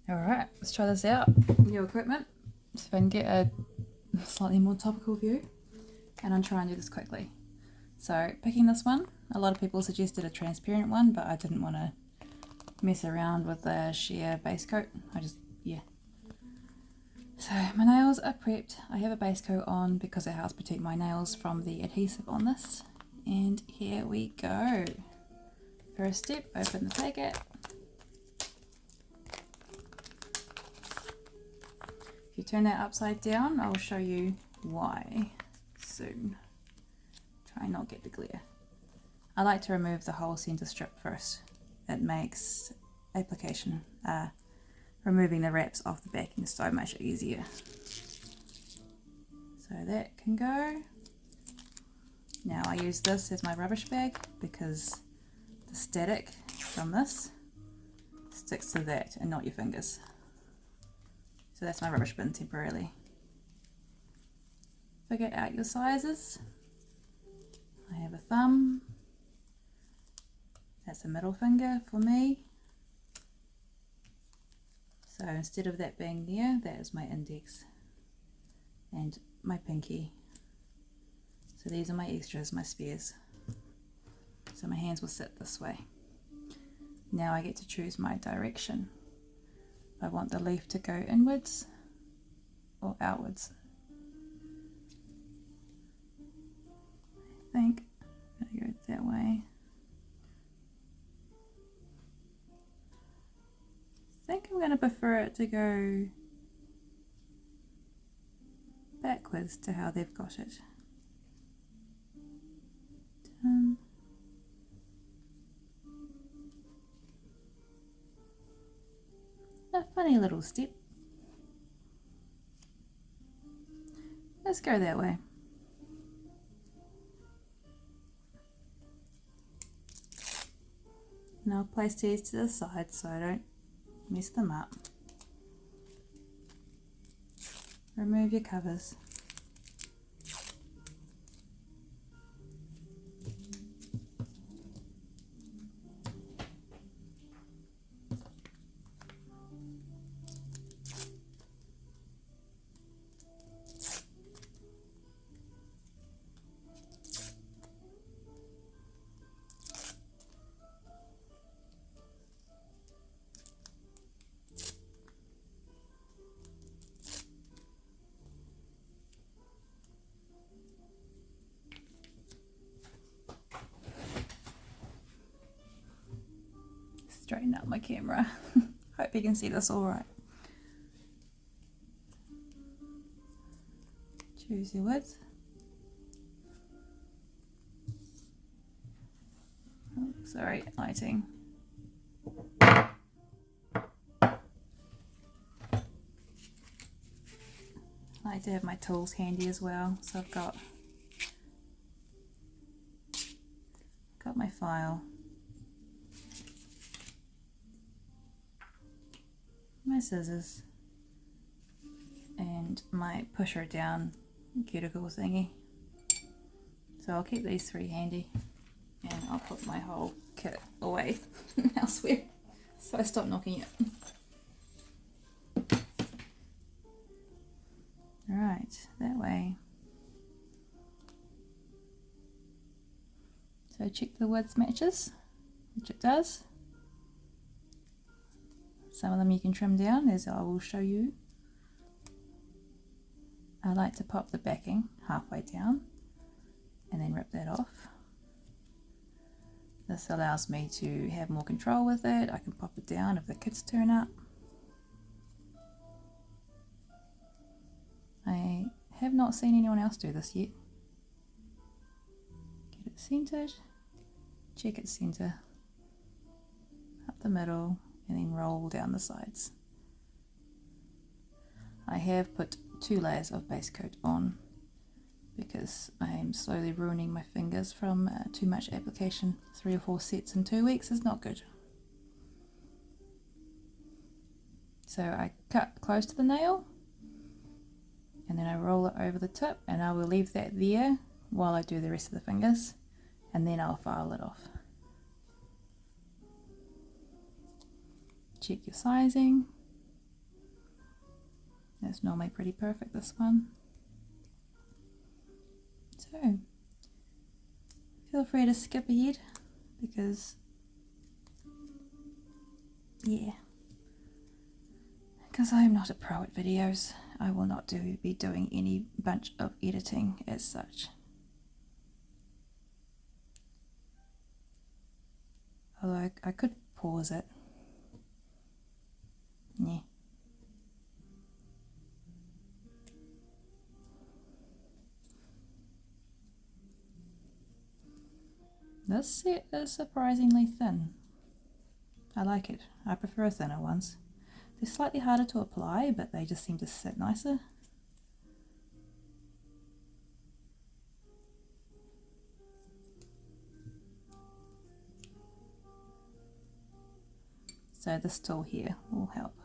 Alright, let's try this out. New equipment. So if I can get a slightly more topical view, and I'll try and do this quickly. So picking this one, a lot of people suggested a transparent one, but I didn't want to mess around with the sheer base coat. So my nails are prepped. I have a base coat on because it helps protect my nails from the adhesive on this. And here we go. First step, open the packet. If you turn that upside down, I'll show you why soon. Try and not get the glare. I like to remove the whole center strip first. It makes application, removing the wraps off the backing so much easier. So that can go. Now I use this as my rubbish bag because the static from this sticks to that and not your fingers. So that's my rubbish bin temporarily. Figure out your sizes. I have a thumb. That's a middle finger for me. So instead of that being there, that is my index and my pinky. So these are my extras, my spares. So my hands will sit this way. Now I get to choose my direction. I want the leaf to go inwards or outwards. I think I'm going to go that way. I think I'm going to prefer it to go backwards to how they've got it. A funny little step. Let's go that way. And I'll place these to the side so I don't mess them up. Remove your covers. Straighten out my camera. Hope you can see this all right. Choose your width. Oh, sorry, lighting. I like to have my tools handy as well, so I've got my file, my scissors, and my pusher down cuticle thingy. So I'll keep these three handy, and I'll put my whole kit away elsewhere so I stop knocking it. Alright, that way. So check the width matches, which it does. Some of them you can trim down, as I will show you. I like to pop the backing halfway down and then rip that off. This allows me to have more control with it. I can pop it down if the kids turn up. I have not seen anyone else do this yet. Get it centered, check its center, up the middle, and then roll down the sides. I have put 2 layers of base coat on because I am slowly ruining my fingers from too much application. 3 or 4 sets in 2 weeks is not good. So I cut close to the nail and then I roll it over the tip, and I will leave that there while I do the rest of the fingers, and then I'll file it off. Check your sizing. That's normally pretty perfect, this one. So, feel free to skip ahead because, yeah, because I am not a pro at videos. I will not be doing any bunch of editing as such. Although I could pause it. Yeah. This set is surprisingly thin. I like it. I prefer thinner ones. They're slightly harder to apply, but they just seem to sit nicer. So this tool here will help.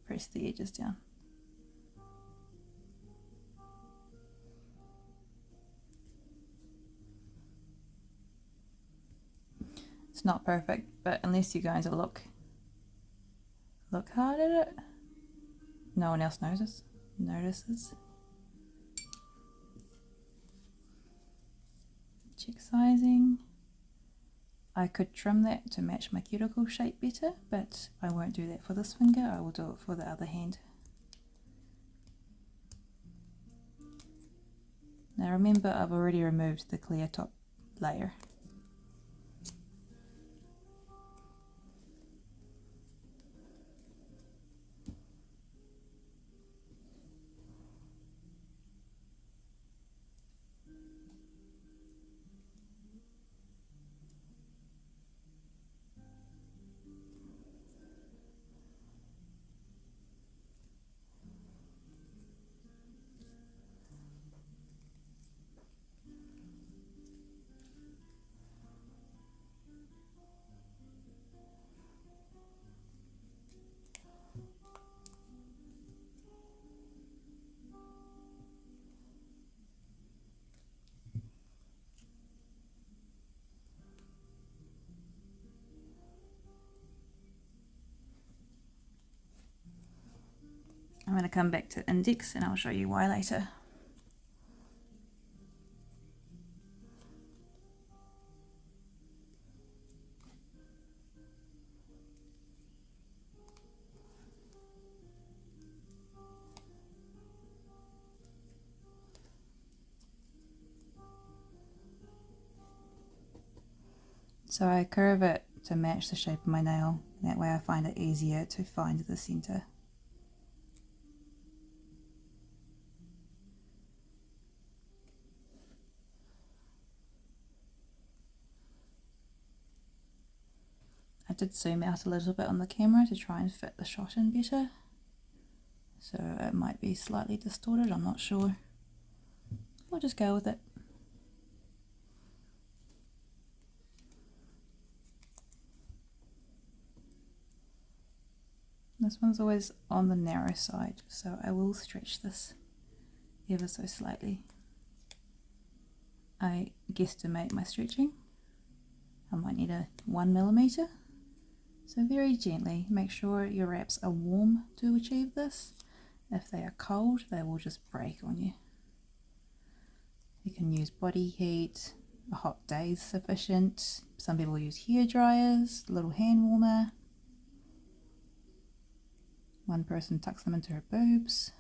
Press the edges down. It's not perfect, but unless you're going to look hard at it, no one else notices. Check sizing. I could trim that to match my cuticle shape better, but I won't do that for this finger. I will do it for the other hand. Now remember, I've already removed the clear top layer. I'm going to come back to index and I'll show you why later. So I curve it to match the shape of my nail. That way I find it easier to find the center. I did zoom out a little bit on the camera to try and fit the shot in better. So it might be slightly distorted, I'm not sure. We'll just go with it. This one's always on the narrow side, so I will stretch this ever so slightly. I guesstimate my stretching. I might need a 1 millimeter. So very gently, make sure your wraps are warm to achieve this. If they are cold, they will just break on you. You can use body heat, a hot day is sufficient. Some people use hair dryers, a little hand warmer. One person tucks them into her boobs.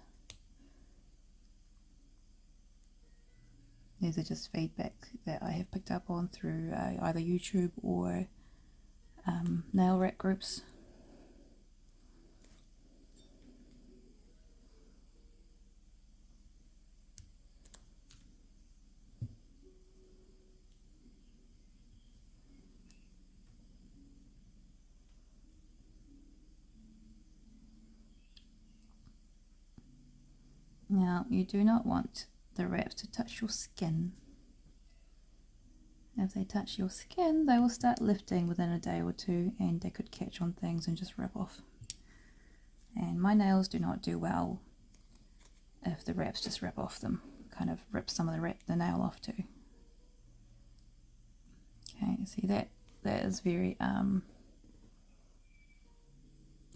These are just feedback that I have picked up on through either YouTube or nail rack groups. Now, you do not want the wraps to touch your skin. If they touch your skin, they will start lifting within a day or two and they could catch on things and just rip off. And my nails do not do well if the wraps just rip off them. Kind of rip some of the nail off too. Okay, see that is very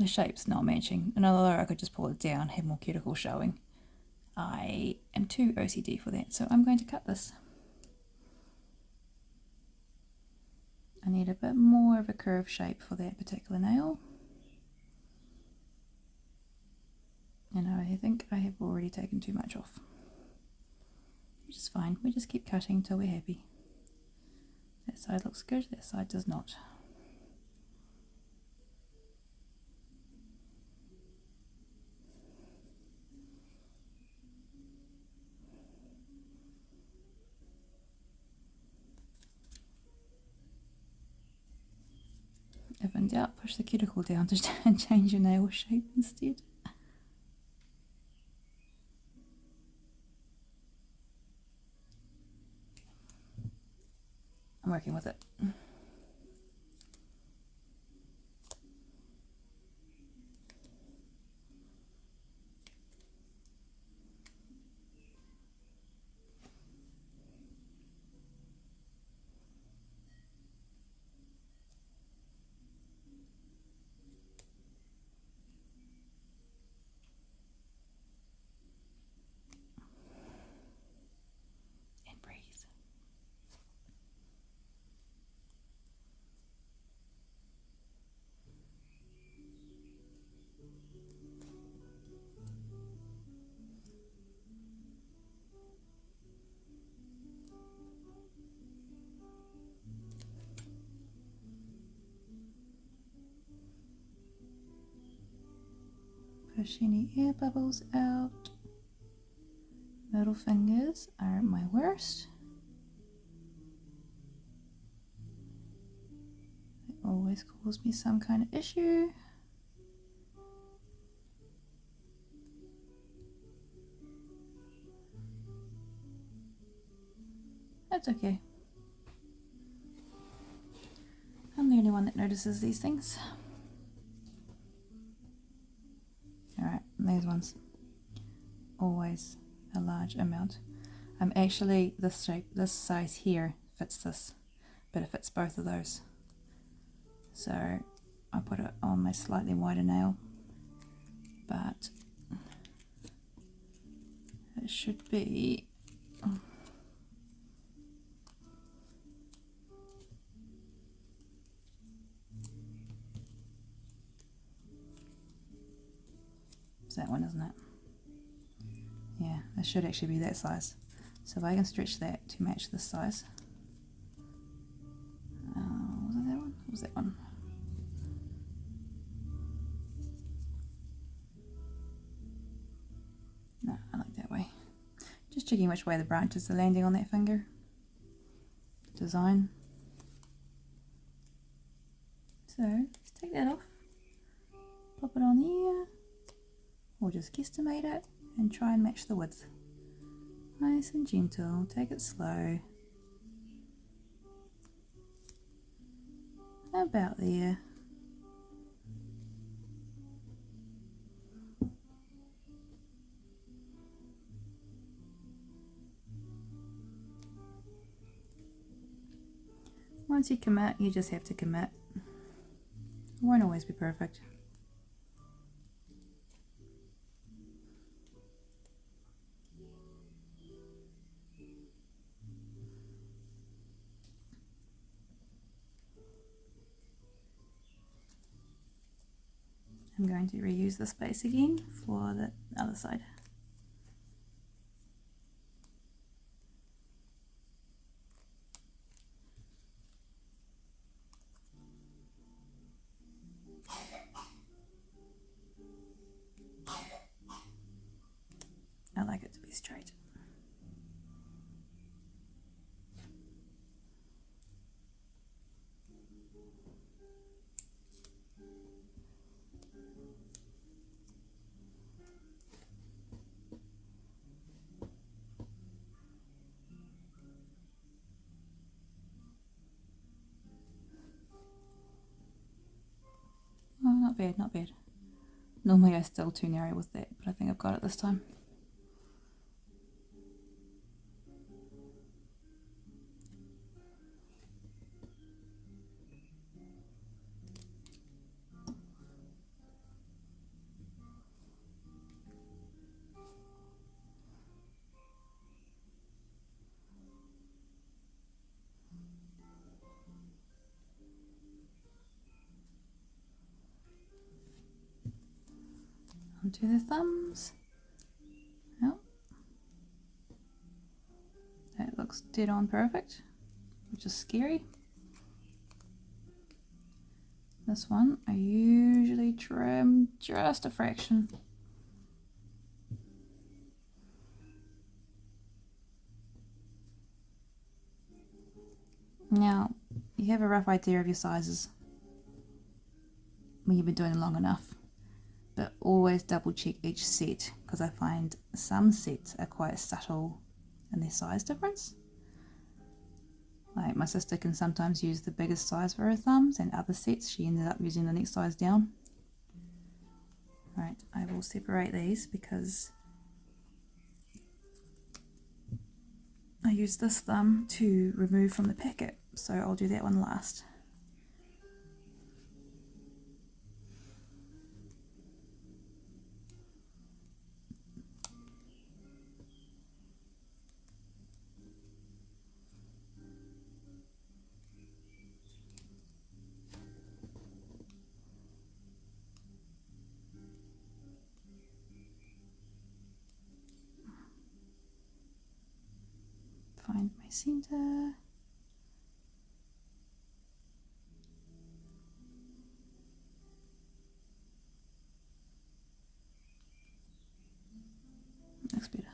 the shape's not matching, and although I could just pull it down, have more cuticle showing, I am too OCD for that, so I'm going to cut this. I need a bit more of a curved shape for that particular nail. And I think I have already taken too much off, which is fine. We just keep cutting until we're happy. That side looks good, that side does not. If in doubt, push the cuticle down to change your nail shape instead. I'm working with it. And breathe. Push any air bubbles out. Middle fingers are my worst. They always cause me some kind of issue. That's okay. I'm the only one that notices these things. Alright, these ones. Always a large amount. I'm actually, this shape, this size here fits this, but it fits both of those. So I put it on my slightly wider nail, but it should be it's that one, isn't it? Yeah, it should actually be that size. So if I can stretch that to match this size. Was it that one? What was that one? No, I like that way. Just checking which way the branches are landing on that finger. Design. So let's take that off. Pop it on there. Or just guesstimate it and try and match the width. Nice and gentle, take it slow. About there. Once you commit, you just have to commit. It won't always be perfect. I'm going to reuse the space again for the other side. I like it to be straight. Oh, not bad, not bad. Normally I'm still too narrow with that, but I think I've got it this time. onto the thumbs. Oh, that looks dead on perfect, which is scary. This one I usually trim just a fraction. Now, you have a rough idea of your sizes when you've been doing it long enough, but always double check each set, because I find some sets are quite subtle in their size difference. Like my sister can sometimes use the biggest size for her thumbs, and other sets she ended up using the next size down. Right, I will separate these because I use this thumb to remove from the packet, so I'll do that one last. Find my center. Looks better.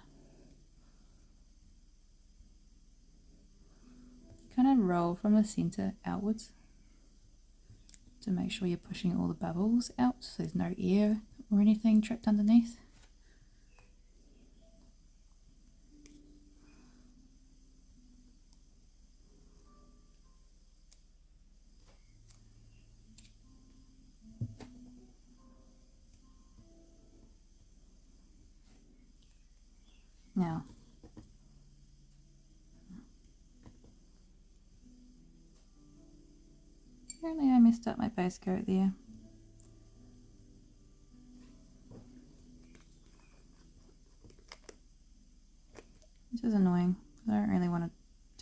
Kind of roll from the center outwards to make sure you're pushing all the bubbles out so there's no air or anything trapped underneath. Now, apparently I messed up my base coat there. Which is annoying. I don't really want to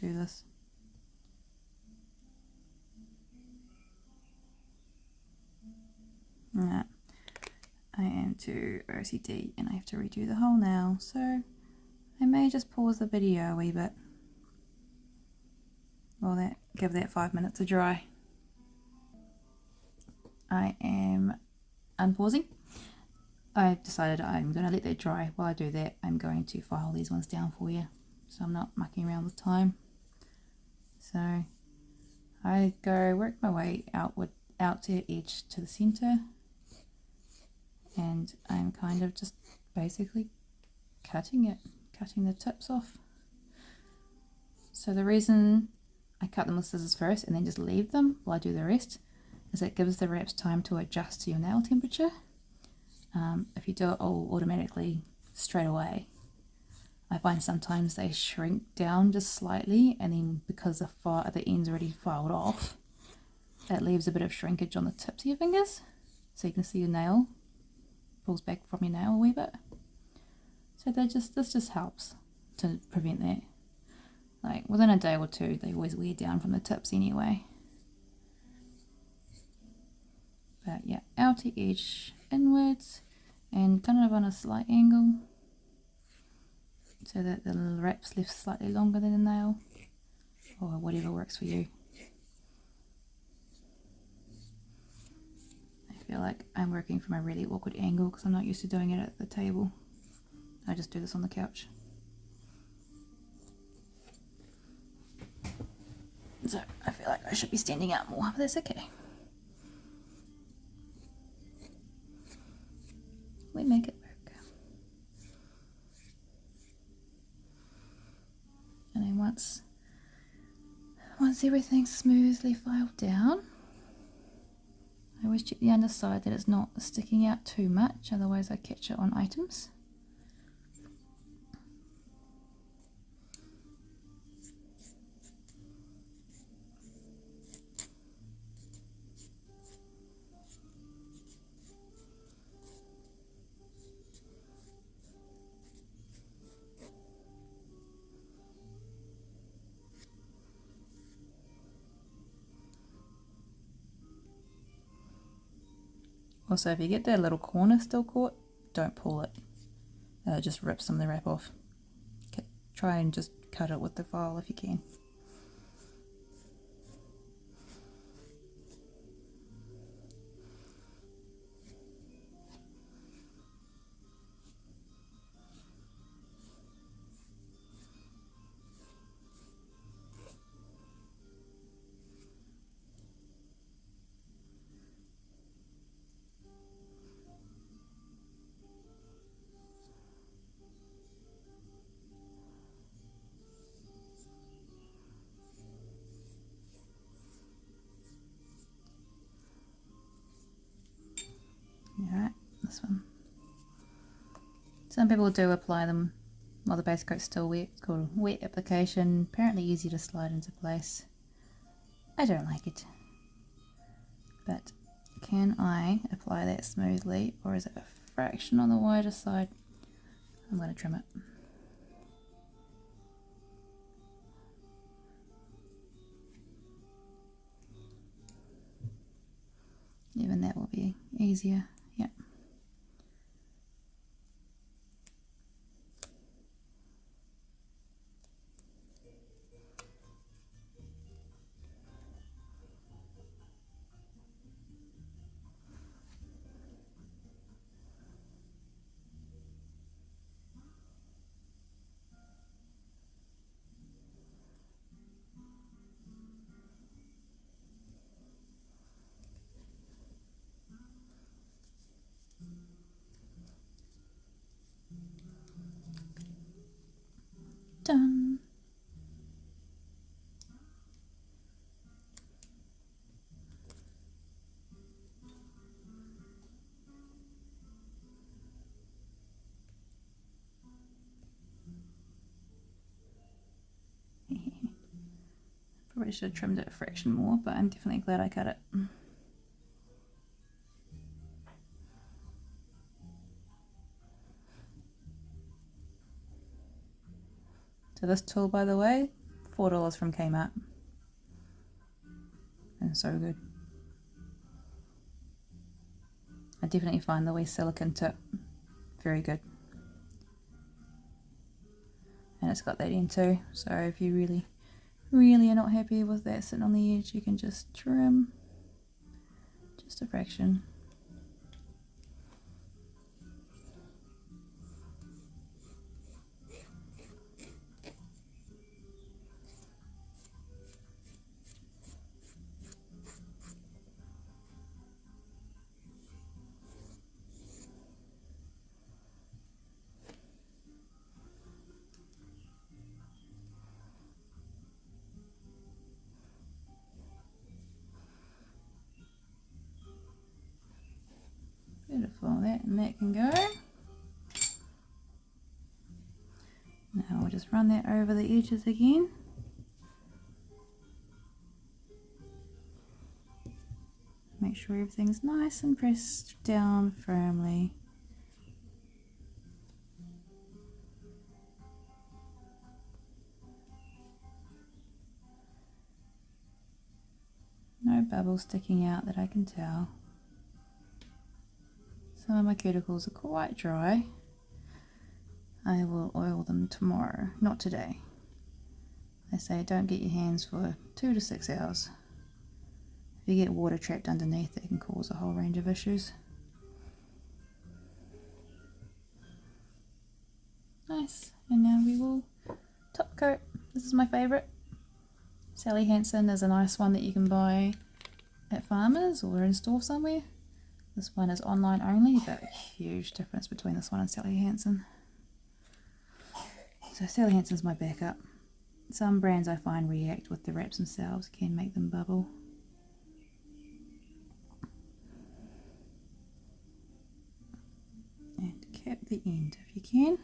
do this. Nah, I am too OCD and I have to redo the whole now, so I may just pause the video a wee bit. Or give that 5 minutes to dry. I am unpausing. I've decided I'm going to let that dry. While I do that, I'm going to file these ones down for you, so I'm not mucking around with time. So I go work my way out to edge to the center, and I'm kind of just basically cutting the tips off. So the reason I cut them with scissors first and then just leave them while I do the rest is it gives the wraps time to adjust to your nail temperature. If you do it all automatically straight away, I find sometimes they shrink down just slightly, and then because the end's already filed off, it leaves a bit of shrinkage on the tips of your fingers, so you can see your nail pulls back from your nail a wee bit. So this just helps to prevent that. Like within a day or two, they always wear down from the tips anyway. But yeah, outer edge inwards and kind of on a slight angle, so that the wrap's left slightly longer than the nail, or whatever works for you. I feel like I'm working from a really awkward angle because I'm not used to doing it at the table. I just do this on the couch. So I feel like I should be standing up more, but that's okay. We make it work. And then once everything's smoothly filed down, I always check the underside that it's not sticking out too much, otherwise I catch it on items. Also, if you get that little corner still caught don't pull it. It just rips some of the wrap off. Try and just cut it with the file if you can. Alright, this one. Some people do apply them while the base coat's still wet. It's called wet application. Apparently easy to slide into place. I don't like it. But can I apply that smoothly, or is it a fraction on the wider side? I'm going to trim it. Even that will be easier. Yep. Done. Probably should have trimmed it a fraction more, but I'm definitely glad I cut it. So this tool, by the way, $4 from Kmart. And so good. I definitely find the wee silicone tip very good. And it's got that end too, so if you really are not happy with that sitting on the edge, you can just trim just a fraction. Beautiful, that and that can go. Now we'll just run that over the edges again. Make sure everything's nice and pressed down firmly. No bubbles sticking out that I can tell. Some of my cuticles are quite dry. I will oil them tomorrow, not today. They say don't get your hands for 2 to 6 hours. If you get water trapped underneath, it can cause a whole range of issues. Nice, and now we will top coat. This is my favourite. Sally Hansen is a nice one that you can buy at Farmers or in store somewhere. This one is online only, but huge difference between this one and Sally Hansen. So Sally Hansen's my backup. Some brands I find react with the wraps themselves, can make them bubble. And cap the end if you can.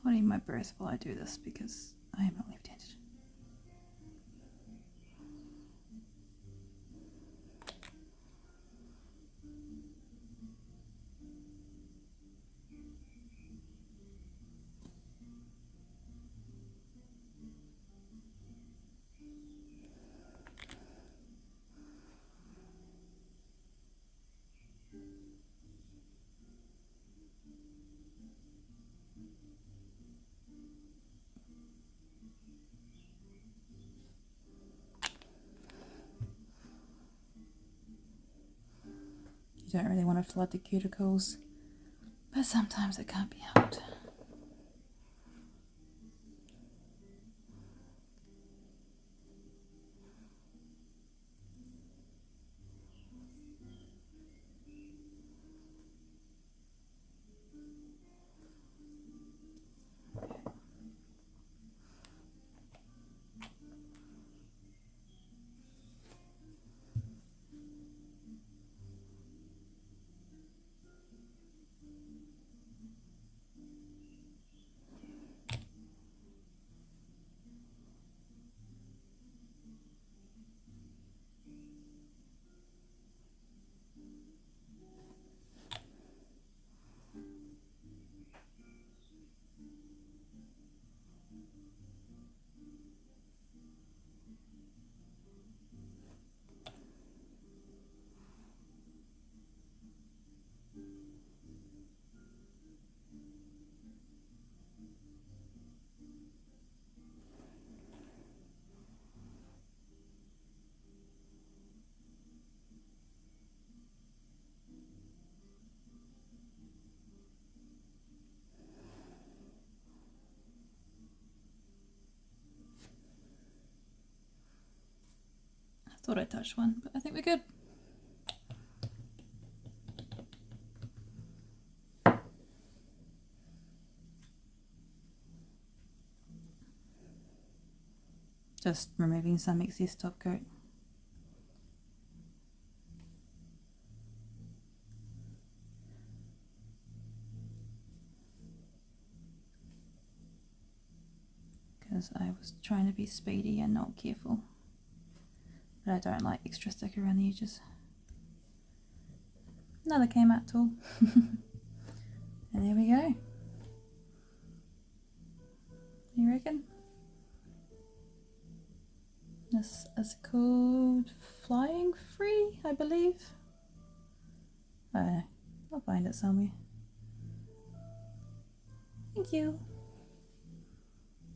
holding my breath while I do this because I am not left-handed. You don't really want to flood the cuticles, but sometimes it can't be helped. I thought I touched one, but I think we're good. Just removing some excess top coat. Because I was trying to be speedy and not careful. But I don't like extra stick around the edges. Another came out tool. And there we go. You reckon? This is called Flying Free, I believe. I don't know. I'll find it somewhere. Thank you.